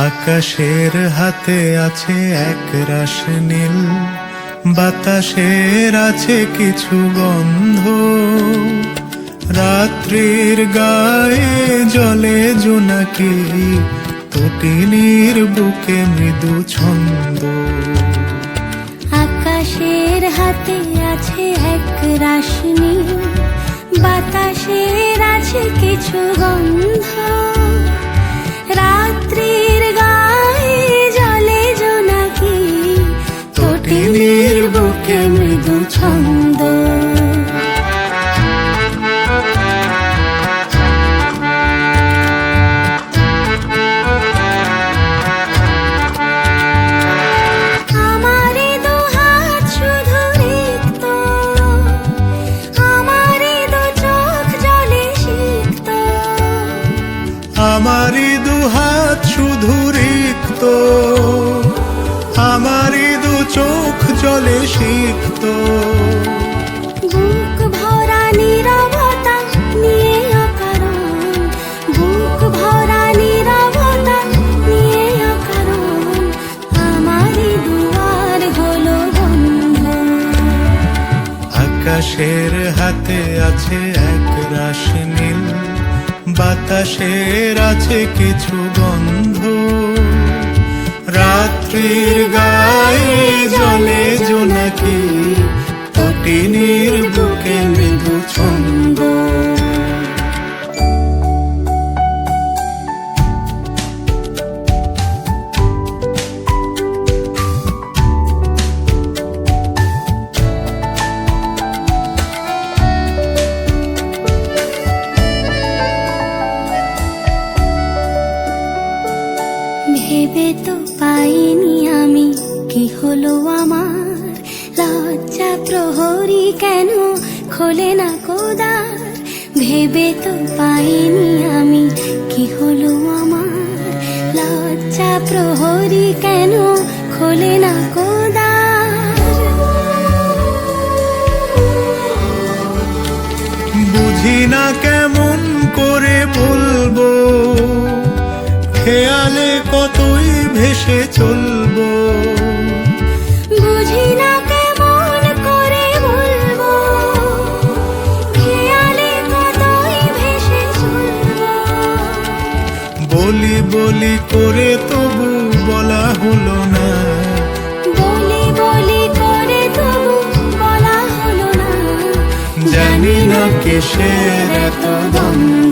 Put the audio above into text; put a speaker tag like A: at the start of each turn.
A: আকাশের হাতে আছে এক রাশ নীল, বাতাসের আছে কিছু গন্ধ, রাত্রির গায়ে জলে জোনাকি, তটিনীর বুকে মৃদু ছন্দ।
B: আকাশের হাতে আছে এক রাশ নীল, বাতাসের আছে কিছু গন্ধ, রাত্রির গায়ে জলে জোনাকি, তটিনীর বুকে মৃদু ছন্দ।
A: আমারি দুহাত শুধু রিক্ত, আমারি দু চোখ জলে সিক্ত।
B: বুক ভরা নীরবতা নিয়ে অকারণ, বুক ভরা নীরবতা নিয়ে অকারণ, আমারি দুয়ার হলো বন্ধ।
A: আকাশের হাতে আছে এক রাশ নীল, বাতাসের আছে কিছু গন্ধ, রাত্রির গায়ে জলে জোনাকি, তটিনীর বুকে মৃদু ছন্দ।
B: ভেবে তো পাইনি আমি কি হলো আমার, লজ্জা প্রহরী কেন খোলে না কোদার। ভেবে তো পাইনি আমি কি হলো আমার, লজ্জা প্রহরী কেন খোলে না কোদার।
A: বুঝি না কেমন করে বলবো, খেয়ালে কতই ভেসে চলবো।
B: বুঝি না কেমন করে বলবো, খেয়ালে কতই ভেসে চলবো।
A: বলি বলি করে তবু বলা হলো না,
B: বলি বলি করে তবু বলা হলো না।
A: জানি না কিসের এত দ্বন্দ্ব।